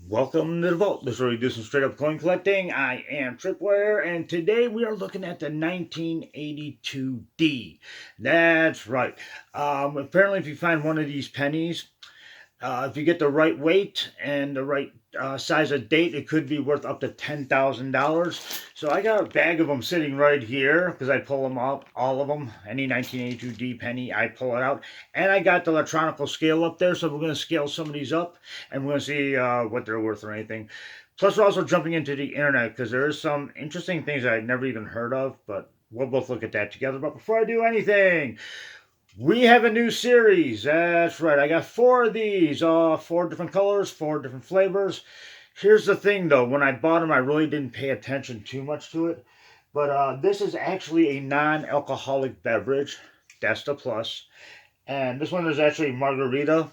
Welcome to the vault. This is where we do some straight up coin collecting. I am Tripwire, and today we are looking at the 1982D. That's right. Apparently, if you find one of these pennies, if you get the right weight and the right size of date, it could be worth up to $10,000. So I got a bag of them sitting right here because I pull them out, all of them. Any 1982D penny, I pull it out. And I got the electronical scale up there, so we're going to scale some of these up and we're going to see what they're worth or anything. Plus, we're also jumping into the internet because there is some interesting things I'd never even heard of, but we'll both look at that together. But before I do anything, we have a new series. That's right. I got four of these, four different colors, four different flavors. Here's the thing, though. When I bought them, I really didn't pay attention too much to it. But this is actually a non-alcoholic beverage. That's the plus. And this one is actually margarita.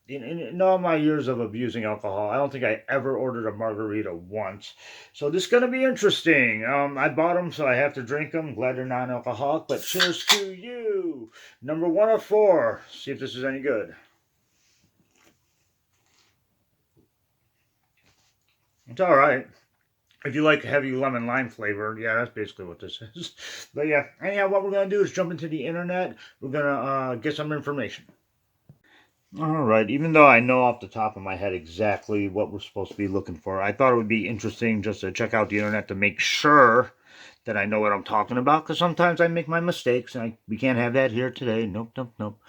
In all my years of abusing alcohol, I don't think I ever ordered a margarita once. So this is going to be interesting. I bought them, so I have to drink them. Glad they're non-alcoholic. But cheers to you. Number one of four. See if this is any good. It's all right. If you like heavy lemon lime flavor, yeah, that's basically what this is. But yeah, anyhow, what we're going to do is jump into the internet. We're going to get some information. All right, even though I know off the top of my head exactly what we're supposed to be looking for, I thought it would be interesting just to check out the internet to make sure that I know what I'm talking about, because sometimes I make my mistakes, and we can't have that here today. Nope, nope, nope.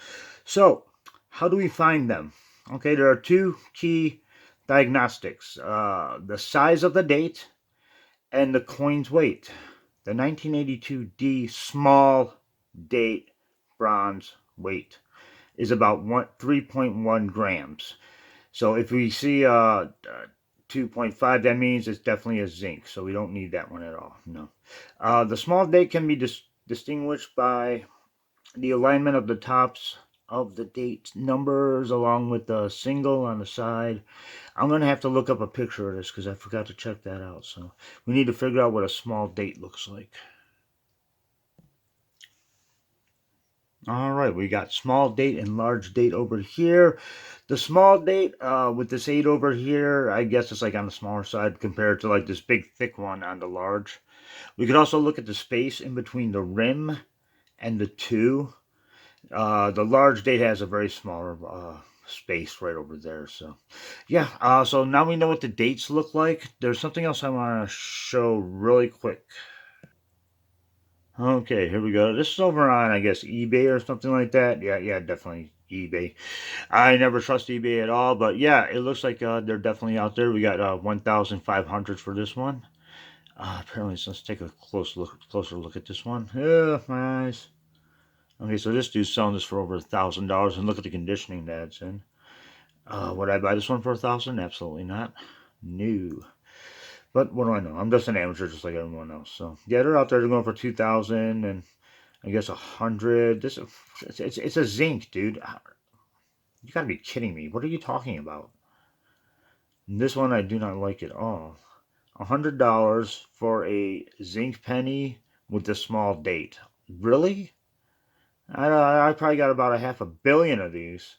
So, how do we find them? Okay, there are two key diagnostics, the size of the date and the coin's weight. The 1982D small date bronze weight is about 3.1 grams. So if we see 2.5, that means it's definitely a zinc. So we don't need that one at all. No. The small date can be distinguished by the alignment of the tops of the date numbers along with the single on the side. I'm going to have to look up a picture of this because I forgot to check that out. So we need to figure out what a small date looks like. All right, we got small date and large date over here. The small date with this 8 over here, I guess it's like on the smaller side compared to like this big thick one on the large. We could also look at the space in between the rim and the 2. The large date has a very smaller space right over there. So yeah, so now we know what the dates look like. There's something else I want to show really quick. Okay, here we go. This is over on, I guess, eBay or something like that. Yeah, definitely eBay. I never trust eBay at all, but yeah, it looks like they're definitely out there. We got 1,500 for this one. Apparently, so let's take a closer look at this one. Yeah, nice. Okay, so this dude's selling this for over $1,000, and look at the conditioning that's in. Would I buy this one for 1,000? Absolutely not. No. But what do I know? I'm just an amateur, just like everyone else. So yeah, they're out there. They're going for 2,000 and I guess 100. It's a zinc, dude. You gotta be kidding me. What are you talking about? This one I do not like at all. $100 for a zinc penny with the small date. Really? I probably got about a half a billion of these.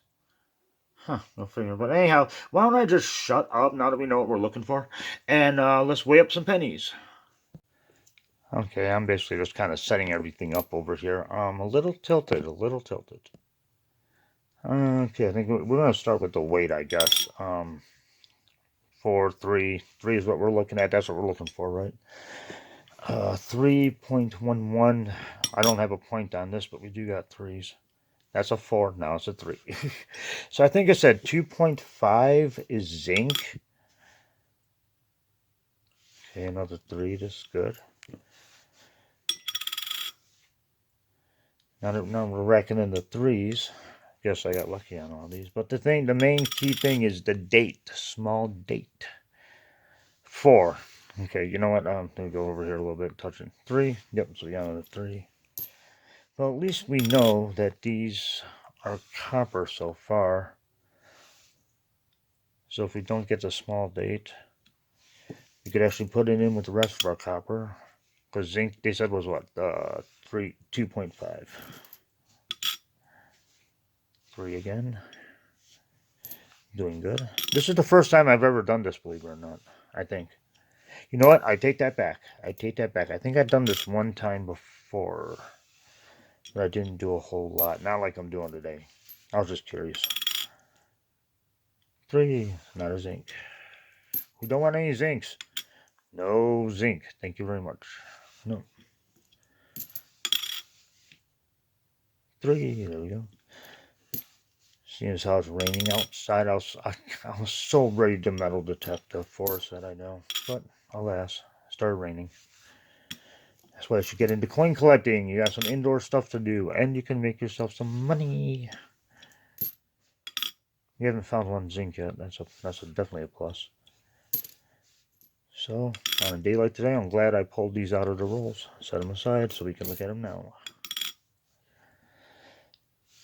Huh, no figure. But anyhow, why don't I just shut up now that we know what we're looking for? And let's weigh up some pennies. Okay, I'm basically just kind of setting everything up over here. A little tilted, a little tilted. Okay, I think we're going to start with the weight, I guess. 4, 3. 3 is what we're looking at. That's what we're looking for, right? 3.11. I don't have a point on this, but we do got 3s. That's a 4. Now it's a 3. So I think I said 2.5 is zinc. Okay, another 3. This is good. Now we're racking in the 3s. Guess I got lucky on all these. But the main key thing is the date. Small date. 4. Okay, you know what? Let me go over here a little bit. Touching 3. Yep, so we got another 3. Well, at least we know that these are copper so far. So if we don't get the small date, we could actually put it in with the rest of our copper. Because zinc, they said, was what? 2.5. 3 again. Doing good. This is the first time I've ever done this, believe it or not. I think. You know what? I take that back. I take that back. I think I've done this one time before, but I didn't do a whole lot. Not like I'm doing today. I was just curious. 3. Not a zinc. We don't want any zincs. No zinc. Thank you very much. No. 3. There we go. Seeing as how it's raining outside, I was so ready to metal detect the forest that I know. But alas, it started raining. That's why I should get into coin collecting. You got some indoor stuff to do, and you can make yourself some money. You haven't found one zinc yet. That's definitely a plus. So, on a day like today, I'm glad I pulled these out of the rolls. Set them aside so we can look at them now.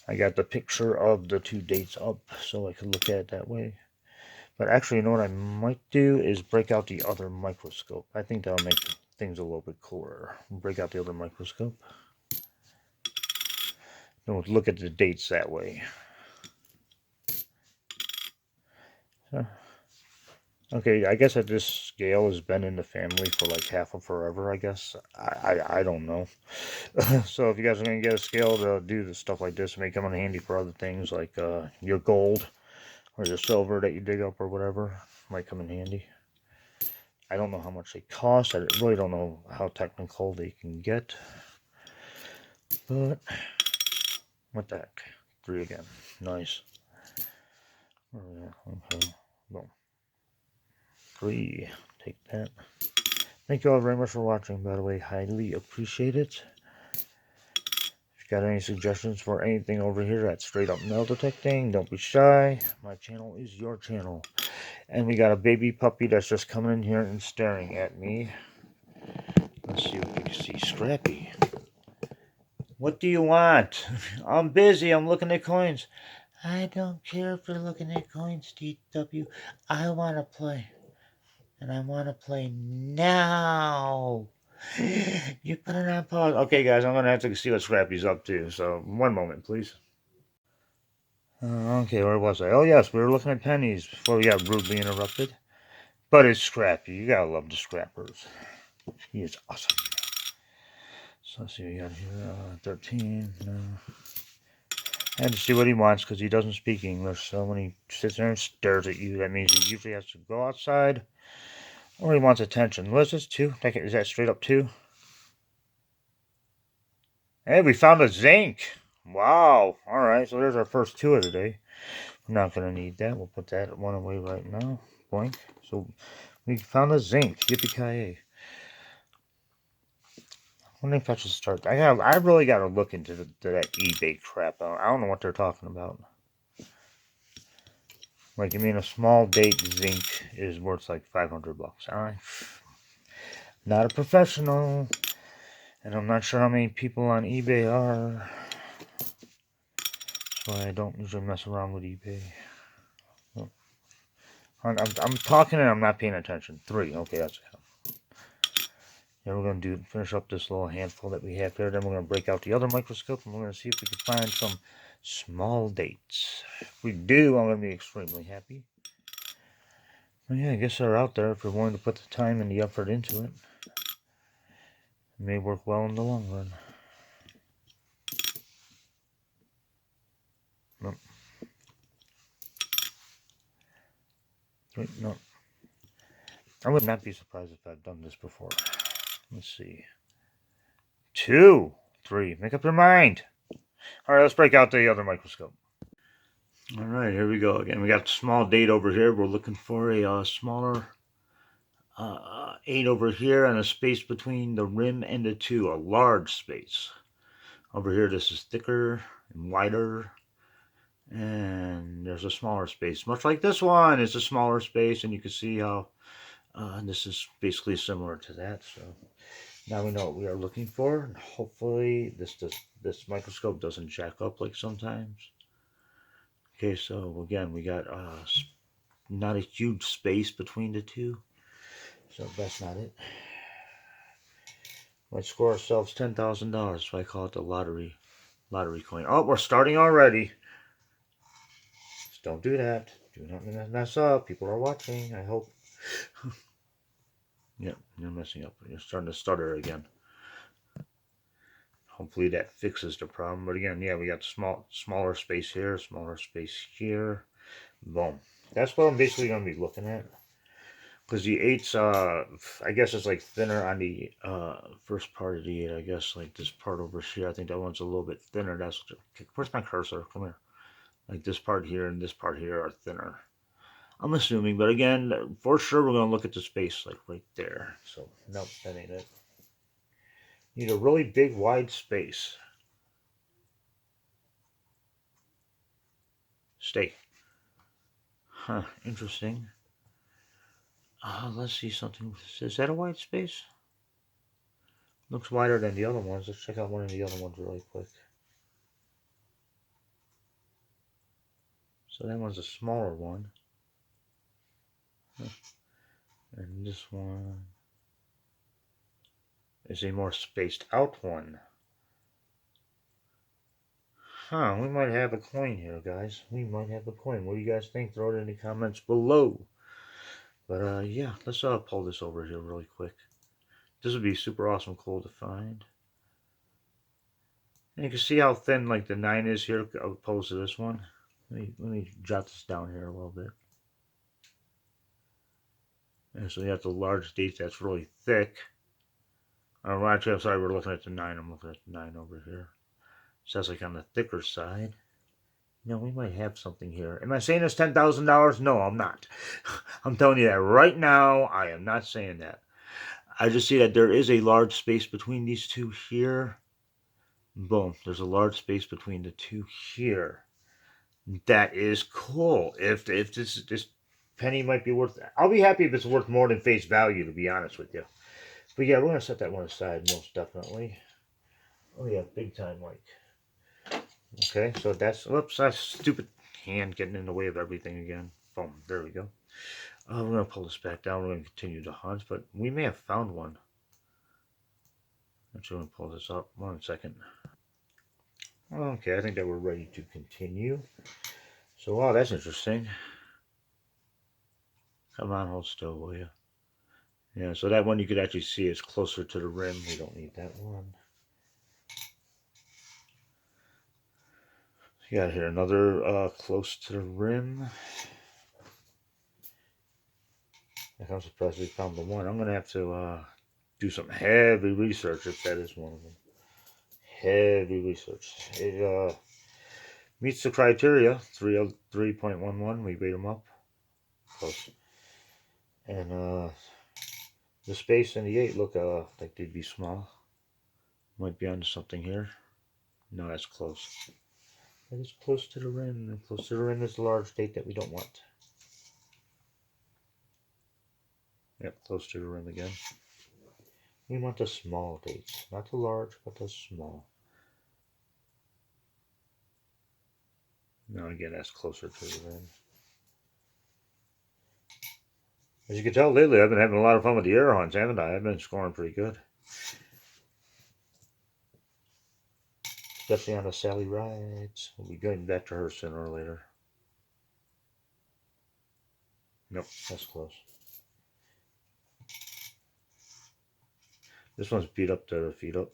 I got the picture of the 2 dates up so I can look at it that way. But actually, you know what I might do is break out the other microscope. I think that'll make things a little bit cooler. Break out the other microscope. Then we'll look at the dates that way. So, okay, I guess that this scale has been in the family for like half of forever, I guess. I don't know. So if you guys are going to get a scale to do the stuff like this, it may come in handy for other things like your gold or your silver that you dig up or whatever. Might come in handy. I don't know how much they cost. I really don't know how technical they can get. But, what the heck? 3 again. Nice. Oh, yeah, okay. Boom. 3. Take that. Thank you all very much for watching, by the way. Highly appreciate it. If you got any suggestions for anything over here that's straight up metal detecting, don't be shy. My channel is your channel. And we got a baby puppy that's just coming in here and staring at me. Let's see what we can see. Scrappy. What do you want? I'm busy. I'm looking at coins. I don't care if you're looking at coins, DW. I want to play. And I want to play now. You put it on pause. Okay, guys, I'm going to have to see what Scrappy's up to. So, one moment, please. Okay, where was I? Oh, yes, we were looking at pennies before we got rudely interrupted. But it's Scrappy. You gotta love the Scrappers. He is awesome. So, let's see what we got here. 13. No. I had to see what he wants because he doesn't speak English. So, when he sits there and stares at you, that means he usually has to go outside or he wants attention. What is this? 2? Is that straight up 2? Hey, we found a zinc. Wow. Alright, so there's our first 2 of the day. I'm not going to need that. We'll put that one away right now. Boink. So, we found a zinc. Yippee-ki-yay. I wonder if I should start. I really got to look into that eBay crap. I don't know what they're talking about. Like, you mean a small date zinc is worth like $500? I'm not a professional, and I'm not sure how many people on eBay are. That's why I don't usually mess around with eBay. I'm talking and I'm not paying attention. 3. Okay, that's it. Then we're going to finish up this little handful that we have here. Then we're going to break out the other microscope and we're going to see if we can find some small dates. If we do, I'm going to be extremely happy. Well, yeah, I guess they're out there if you're willing to put the time and the effort into it. It may work well in the long run. Nope. Wait, no. I would not be surprised if I've done this before. Let's see. 2, 3. Make up your mind. All right, let's break out the other microscope. All right, here we go again. We got a small date over here. We're looking for a smaller 8 over here and a space between the rim and the 2, a large space. Over here, this is thicker and wider. And there's a smaller space. Much like this one, it's a smaller space, and you can see how this is basically similar to that. So now we know what we are looking for. And hopefully this microscope doesn't jack up like sometimes. Okay, so again, we got not a huge space between the 2. So that's not it. Might score ourselves $10,000 if I call it the lottery coin. Oh, we're starting already. Just don't do that. Do not mess up. People are watching, I hope. Yep, you're messing up. You're starting to stutter again. Hopefully that fixes the problem. But again, yeah, we got smaller space here, smaller space here. Boom. That's what I'm basically going to be looking at. Because the 8's, I guess it's like thinner on the first part of the 8. I guess like this part over here. I think that one's a little bit thinner. Where's my cursor? Come here. Like this part here and this part here are thinner. I'm assuming, but again, for sure we're going to look at the space like right there. So, nope, that ain't it. Need a really big, wide space. Stay. Huh, interesting. Let's see something. Is that a wide space? Looks wider than the other ones. Let's check out one of the other ones really quick. So that one's a smaller one. And this one is a more spaced out one. Huh, we might have a coin here, guys. We might have a coin. What do you guys think? Throw it in the comments below. But yeah, let's pull this over here really quick. This would be super awesome cool to find. And you can see how thin like the 9 is here opposed to this one. Let me jot this down here a little bit. And so you have the large dates that's really thick. Well, actually, I'm sorry, we're looking at the 9. I'm looking at the 9 over here. So that's like on the thicker side. No, we might have something here. Am I saying it's $10,000? No, I'm not. I'm telling you that right now. I am not saying that. I just see that there is a large space between these two here. Boom. There's a large space between the two here. That is cool. If this penny might be worth, I'll be happy if it's worth more than face value, to be honest with you. But yeah, we're gonna set that one aside most definitely. Oh yeah, big time, like. Okay, so whoops, that stupid hand getting in the way of everything again. Boom, there we go. We're going to pull this back down. We're going to continue to hunt, but we may have found one. Actually, I'm going to pull this up. 1 second. Okay, I think that we're ready to continue. So, wow, that's interesting. Come on, hold still, will you? Yeah, so that one you could actually see is closer to the rim. We don't need that one. You got here another close to the rim. I'm surprised we found the one. I'm going to have to do some heavy research if that is one of them. Heavy research. It meets the criteria. 3.11. We rate them up. Close. And the space and the 8 look like they'd be small. Might be onto something here. No, that's close. That is close to the rim. And close to the rim is the large date that we don't want. Yep, close to the rim again. We want the small dates. Not the large, but the small. Now again, that's closer to the rim. As you can tell, lately I've been having a lot of fun with the air hunts, haven't I? I've been scoring pretty good. Especially on the Sally rides. We'll be going back to her sooner or later. Nope, that's close. This one's beat up to the feet up.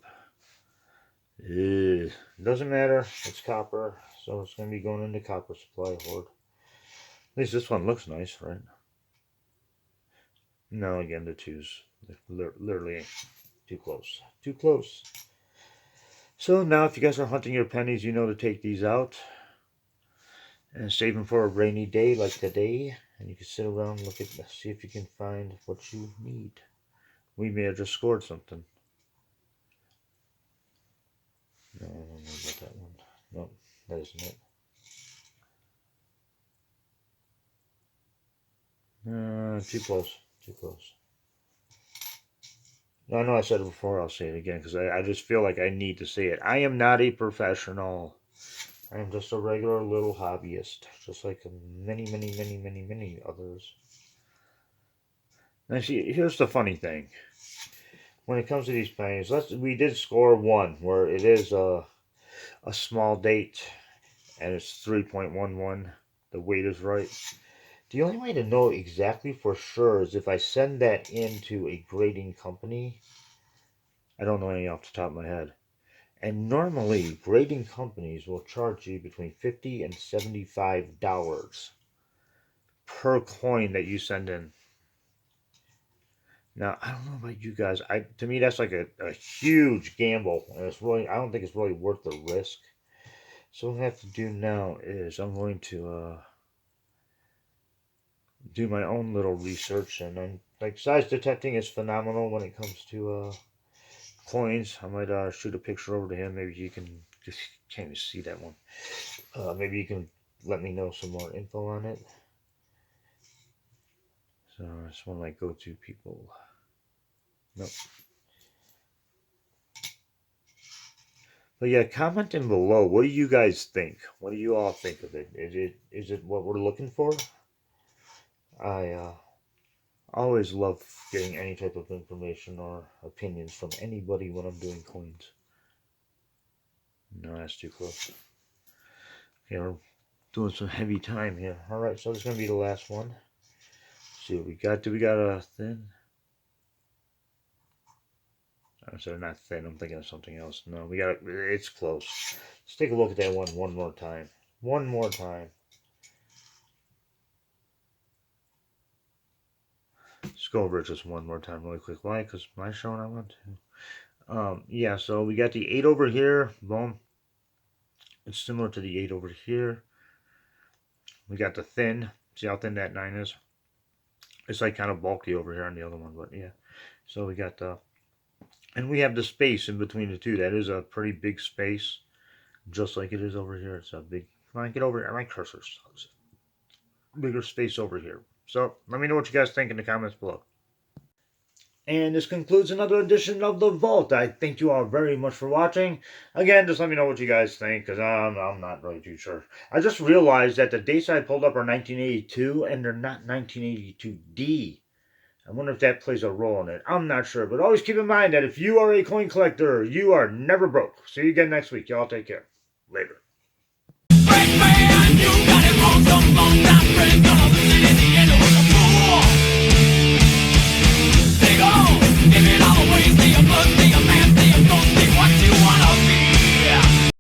Doesn't matter. It's copper, so it's going to be going into copper supply horde. At least this one looks nice, right? No, again, the 2's literally too close. Too close. So now if you guys are hunting your pennies, you know to take these out and save them for a rainy day like today. And you can sit around and see if you can find what you need. We may have just scored something. No, I don't know about that one. No, that isn't it. Too close. Too close. I know I said it before, I'll say it again, because I just feel like I need to say it. I am not a professional. I am just a regular little hobbyist, just like many, many, many, many, many others. Now, see, here's the funny thing. When it comes to these pennies, we did score one, where it is a small date, and it's 3.11. The weight is right. The only way to know exactly for sure is if I send that into a grading company. I don't know any off the top of my head. And normally, grading companies will charge you between $50 and $75 per coin that you send in. Now, I don't know about you guys. To me, that's like a huge gamble, and it's really I don't think it's really worth the risk. So what I have to do now is I'm going to do my own little research, and then like size detecting is phenomenal when it comes to coins. I might shoot a picture over to him. Maybe you can just can't even see that one. Maybe you can let me know some more info on it. So it's one of my go-to people. Nope. But yeah, comment in below. What do you guys think? What do you all think of it? Is it what we're looking for? I always love getting any type of information or opinions from anybody when I'm doing coins. No, that's too close. Okay, we're doing some heavy time here. All right, so this is gonna be the last one. Let's see what we got. Do we got a thin? I'm sorry, not thin. I'm thinking of something else. No, we got it. It's close. Let's take a look at that one more time. One more time. Let's go over it just one more time really quick. Why? Because my showing I want to. Yeah, so we got the 8 over here. Boom. It's similar to the 8 over here. We got the thin. See how thin that 9 is? It's like kind of bulky over here on the other one, but yeah. So we got the, and we have the space in between the two. That is a pretty big space, just like it is over here. It's a big, come on, get over here. My cursor sucks. Bigger space over here. So let me know what you guys think in the comments below. And this concludes another edition of The Vault. I thank you all very much for watching. Again, just let me know what you guys think, because I'm not really too sure. I just realized that the dates I pulled up are 1982, and they're not 1982D. I wonder if that plays a role in it. I'm not sure, but always keep in mind that if you are a coin collector, you are never broke. See you again next week. Y'all take care. Later.